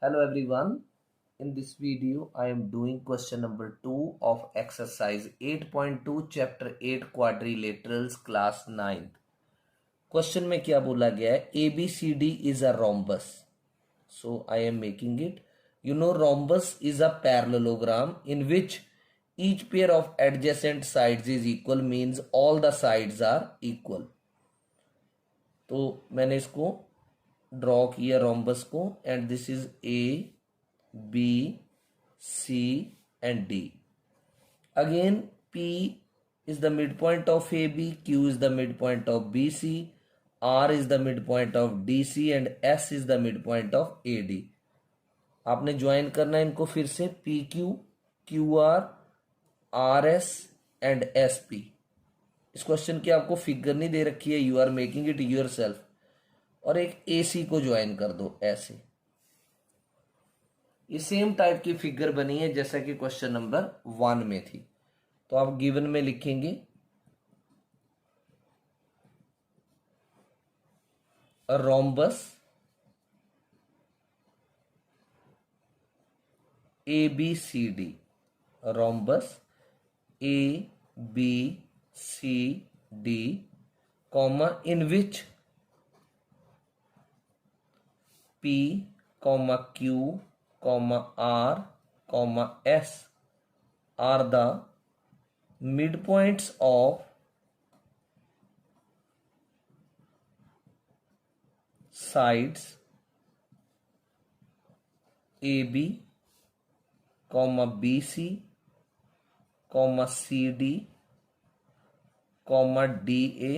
Hello everyone. In this video, I am doing question number 2 of exercise 8.2 chapter 8 quadrilaterals class 9th. Question में क्या बोला गया है? ABCD is a rhombus. So I am making it. You know rhombus is a parallelogram in which each pair of adjacent sides is equal means all the sides are equal. तो मैंने इसको draw किया rhombus को and this is A B C and D. Again P is the midpoint of AB, Q is the midpoint of BC, R is the midpoint of DC and S is the midpoint of AD. आपने join करना है इनको फिर से PQ, QR, RS and SP. इस question की आपको figure नहीं दे रखी है, you are making it yourself. और एक AC को ज्वाइन कर दो ऐसे. ये सेम टाइप की फिगर बनी है जैसा कि क्वेश्चन नंबर 1 में थी. तो आप गिवन में लिखेंगे rhombus ABCD, rhombus ABCD, comma in which P, Q, R, S are the midpoints of sides AB, BC, CD, DA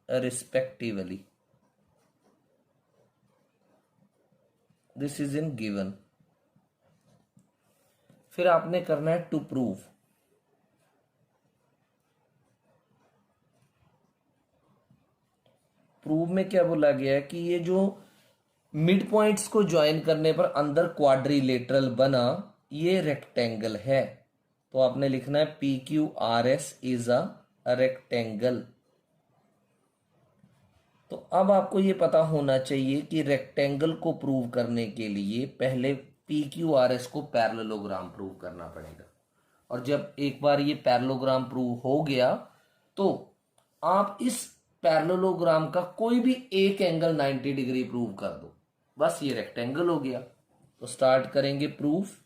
respectively. This is in given. फिर आपने करना है टू प्रूव. प्रूव में क्या बोला गया है कि ये जो मिड पॉइंट्स को ज्वाइन करने पर अंदर क्वाड्रिलेटरल बना, ये रेक्टेंगल है. तो आपने लिखना है PQRS इज अ रेक्टेंगल. तो अब आपको ये पता होना चाहिए कि रेक्टेंगल को प्रूव करने के लिए पहले PQRS को पैरेललोग्राम प्रूव करना पड़ेगा. और जब एक बार ये पैरेललोग्राम प्रूव हो गया तो आप इस पैरेललोग्राम का कोई भी एक एंगल 90 डिग्री प्रूव कर दो, बस ये रेक्टेंगल हो गया. तो स्टार्ट करेंगे प्रूफ.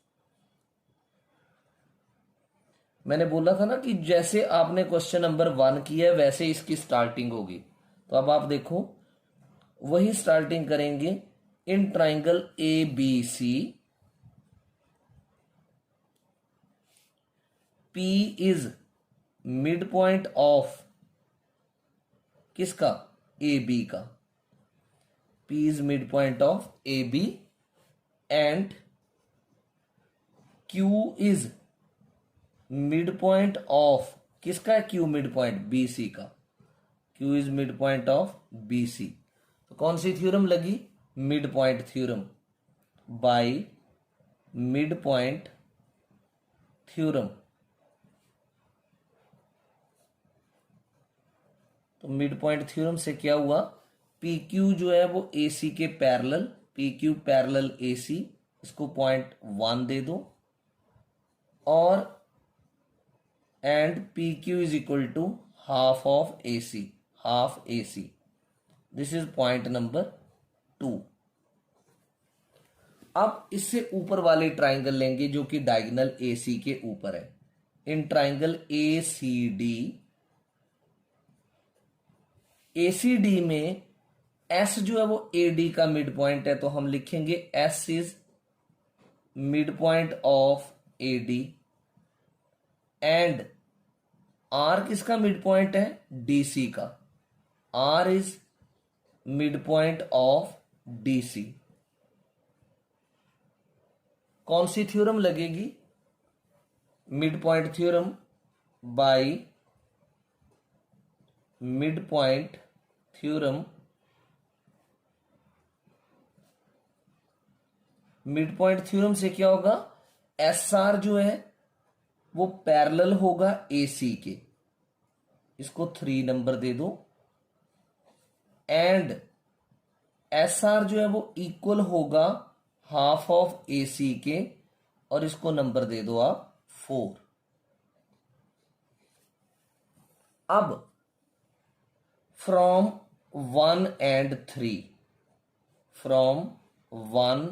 मैंने बोला था ना कि जैसे आपने क्वेश्चन नंबर 1 किया वैसे इसकी स्टार्टिंग होगी. तो अब आप देखो वही स्टार्टिंग करेंगे. In triangle ABC P is mid point of किसका? AB का. P is mid point of AB and Q is mid point of किसका है? Q मिड पॉइंट BC का. Q is mid point of BC. तो कौन सी theorem लगी? Mid point theorem. Bye mid point theorem. तो mid point theorem से क्या हुआ? PQ जो है वो AC के पैरेलल, PQ पैरेलल AC, इसको 0.1 दे दो. और and PQ is equal to half of AC, half AC. This is point number 2. अब इससे ऊपर वाले ट्राइंगल लेंगे जो कि डायगोनल AC के ऊपर है. इन ट्राइंगल ACD में S जो है वो AD का मिड पॉइंट है. तो हम लिखेंगे S is mid point of AD and R किसका मिड पॉइंट है? DC का. R is mid point of DC. कौन सी थ्योरम लगेगी? Mid point theorem by mid point theorem. Mid point theorem से क्या होगा? SR जो है वो पैरेलल होगा AC के, इसको 3 नंबर दे दो. एंड SR जो है वो इक्वल होगा हाफ ऑफ ए सी के, और इसको नंबर दे दो आप 4। अब फ्रॉम 1 एंड 3, फ्रॉम 1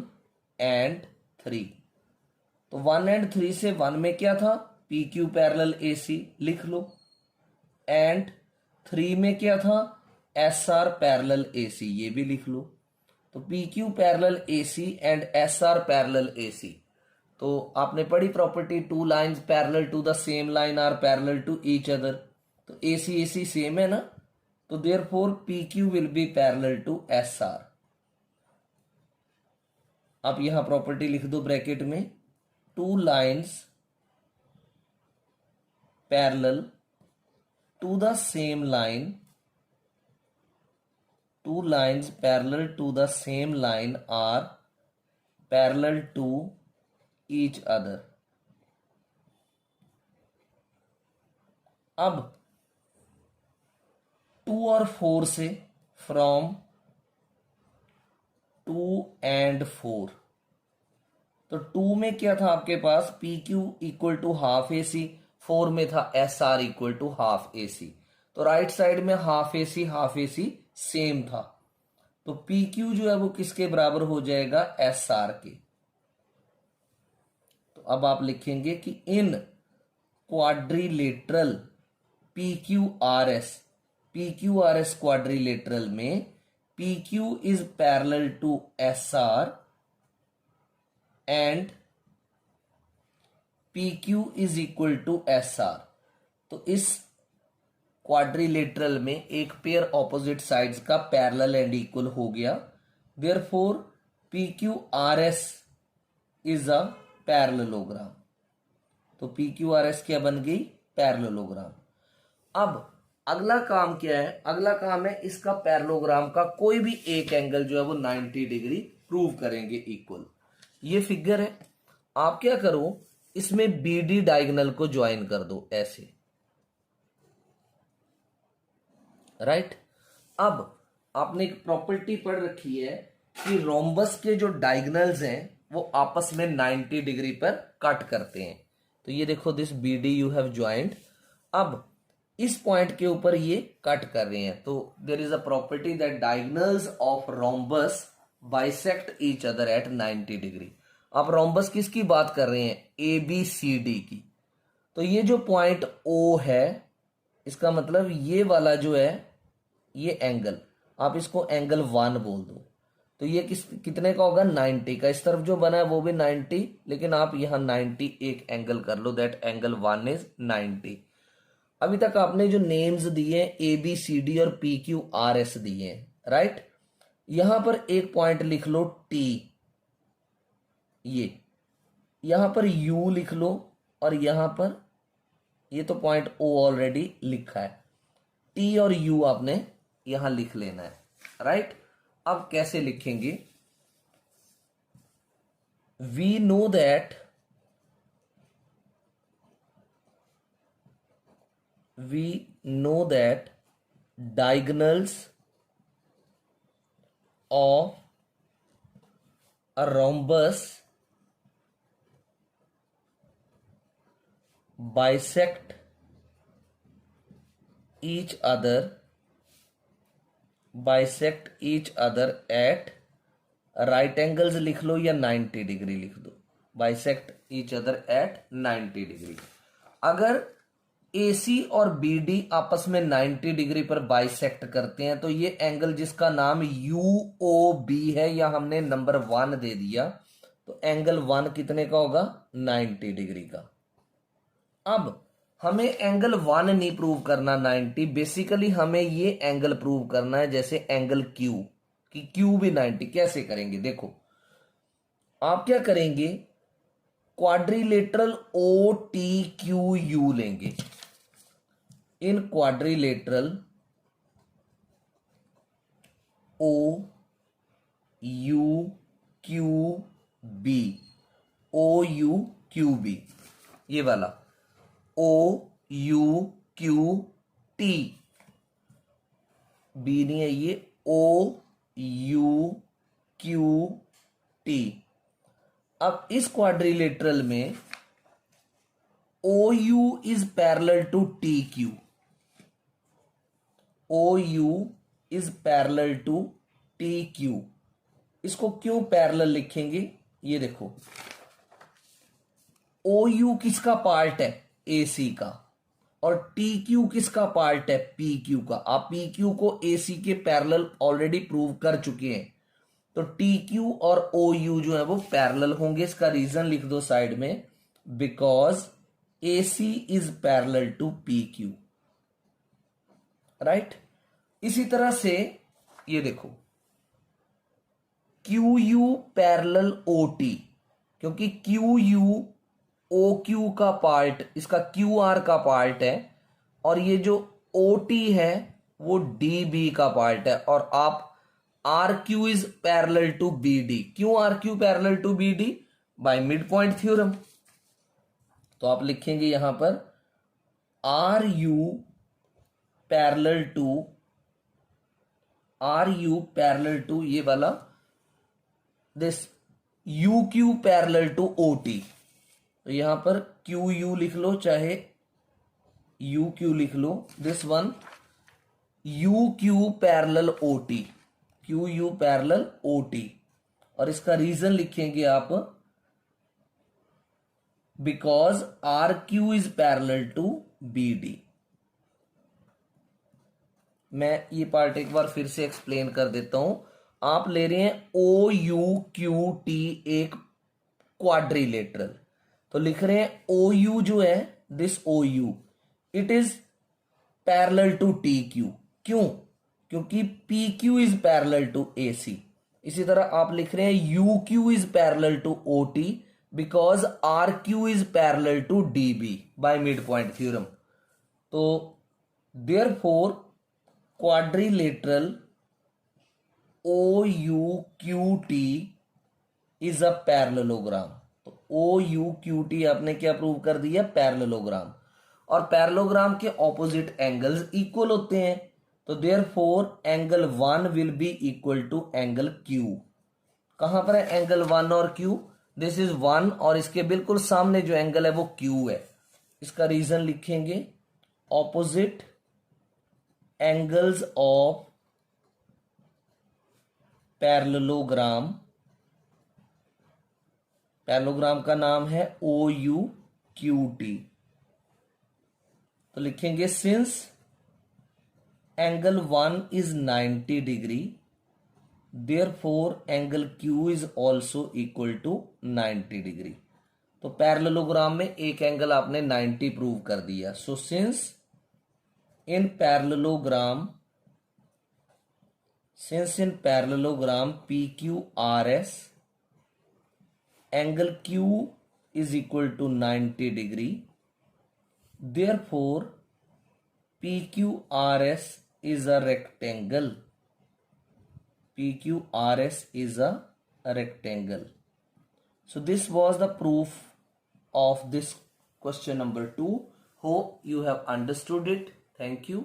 एंड 3, तो 1 एंड 3 से 1 में क्या था, P Q parallel A C, लिख लो। एंड 3 में क्या था, S R parallel A C, ये भी लिख लो। तो P Q parallel A C and S R parallel A C, तो आपने पढ़ी property, two lines parallel to the same line are parallel to each other, तो ए सी सेम है ना, तो therefore P Q will be parallel to S R. आप यहां property लिख दो ब्रैकेट में, two lines parallel to the same line, two lines parallel to the same line are parallel to each other। अब 2 और 4 से, फ्रॉम 2 एंड 4, तो 2 में क्या था आपके पास, P Q equal to half A C, 4 में था S R equal to half A C, तो राइट साइड में हाफ ए सी सेम था, तो पी क्यू जो है वो किसके बराबर हो जाएगा, एस आर के। तो अब आप लिखेंगे कि in quadrilateral P Q R S quadrilateral में P Q is parallel to S R and P Q is equal to S R. तो इस क्वाड्रिलेटरल में एक पेयर ऑपोजिट साइड्स का पैरेलल एंड इक्वल हो गया, therefore P Q R S is a parallelogram. तो P Q R S क्या बन गई, पैरेललोग्राम। अब अगला काम क्या है, अगला काम है इसका पैरेललोग्राम का कोई भी एक एंगल जो है वो 90 डिग्री प्रूव करेंगे इक्वल। ये फिगर है, आप क्या करो, इसमें बी डी डायगोनल को ज्वाइन कर दो ऐसे, राइट। अब आपने एक प्रॉपर्टी पढ़ रखी है कि रोम्बस के जो डायगोनल्स हैं वो आपस में 90 डिग्री पर कट करते हैं। तो ये देखो, this B D you have joint, अब इस पॉइंट के ऊपर ये कट कर रहे हैं, तो there is a property that diagonals of rhombus bisect each other at 90 degree. आप रोम्बस किसकी बात कर रहे हैं, ए बी सी डी की। तो ये जो पॉइंट ओ है, इसका मतलब ये वाला जो है ये एंगल, आप इसको एंगल 1 बोल दो, तो ये कितने का होगा, 90 का। इस तरफ जो बना है वो भी 90, लेकिन आप यहां 90 एक एंगल कर लो, दैट एंगल 1 इज 90। अभी तक आपने जो नेम्स दिए ए बी सी डी और पी क्यू आर एस दिए हैं, राइट। यहां पर एक पॉइंट लिख लो टी, ये यहां पर यू लिख लो, और यहां पर ये तो पॉइंट ओ ऑलरेडी लिखा है, टी और यू आपने यहां लिख लेना है, राइट। अब कैसे लिखेंगे, we know that diagonals of a rhombus bisect each other at right angles लिख लो या 90 डिग्री लिख दो, bisect each other at 90 degree. अगर AC और BD आपस में 90 डिग्री पर बाइसेक्ट करते हैं, तो ये एंगल जिसका नाम UOB है, या हमने नंबर 1 दे दिया, तो एंगल 1 कितने का होगा, 90 डिग्री का। अब हमें एंगल 1 नहीं प्रूव करना 90, बेसिकली हमें ये एंगल प्रूव करना है, जैसे एंगल Q, कि Q भी 90। कैसे करेंगे, देखो आप क्या करेंगे, क्वाड्रिलेटरल OTQU लेंगे। इन क्वाड्रिलेटरल OUQB, OUQB, ये वाला OUQT, बी नहीं है ये, OUQT, अब इस क्वाड्रिलेटरल में OU is parallel to TQ, OU is parallel to TQ। इसको क्यों पैरेलल लिखेंगे, ये देखो, OU किसका पार्ट है, AC का, और TQ किसका पार्ट है, PQ का। आप PQ को AC के पैरेलल ऑलरेडी प्रूव कर चुके हैं, तो TQ और OU जो है वो पैरेलल होंगे। इसका रीजन लिख दो साइड में, because AC is parallel to PQ, right. इसी तरह से ये देखो, QU पैरेलल OT, क्योंकि QU OQ का पार्ट, इसका QR का पार्ट है, और ये जो OT है वो DB का पार्ट है, और आप RQ is parallel to BD। क्यों RQ parallel to BD, by mid point theorem. तो आप लिखेंगे यहां पर RU पैरेलल टू ये वाला, this UQ parallel to OT। तो यहां पर QU लिख लो चाहे UQ लिख लो, this one UQ parallel OT, QU parallel OT। और इसका रीजन लिखेंगे आप, because RQ is parallel to BD। मैं ये पार्ट एक बार फिर से एक्सप्लेन कर देता हूं। आप ले रहे हैं OUQT एक क्वाड्रिलेटरल, तो लिख रहे हैं OU जो है, this OU it is parallel to TQ। क्यों, क्योंकि PQ is parallel to AC। इसी तरह आप लिख रहे हैं UQ is parallel to OT because RQ is parallel to DB by mid point theorem. तो therefore quadrilateral OUQT is a parallelogram. तो OUQT आपने क्या प्रूव कर दिया, पैरेललोग्राम। और पैरेललोग्राम के ऑपोजिट एंगल्स इक्वल होते हैं, तो therefore angle 1 will be equal to angle Q। कहां पर है एंगल 1 और Q, दिस इज 1, और इसके बिल्कुल सामने जो एंगल है वो Q है। इसका रीजन लिखेंगे, opposite angles of parallelogram, parallelogram का नाम है OUQT। तो लिखेंगे since angle 1 is 90 degree, therefore angle Q is also equal to 90 degree. तो पैरेललोग्राम में एक एंगल आपने 90 प्रूव कर दिया। So since in parallelogram PQRS angle Q is equal to 90 degree, therefore PQRS is a rectangle. PQRS is a rectangle. So this was the proof of this question number 2. Hope you have understood it. Thank you.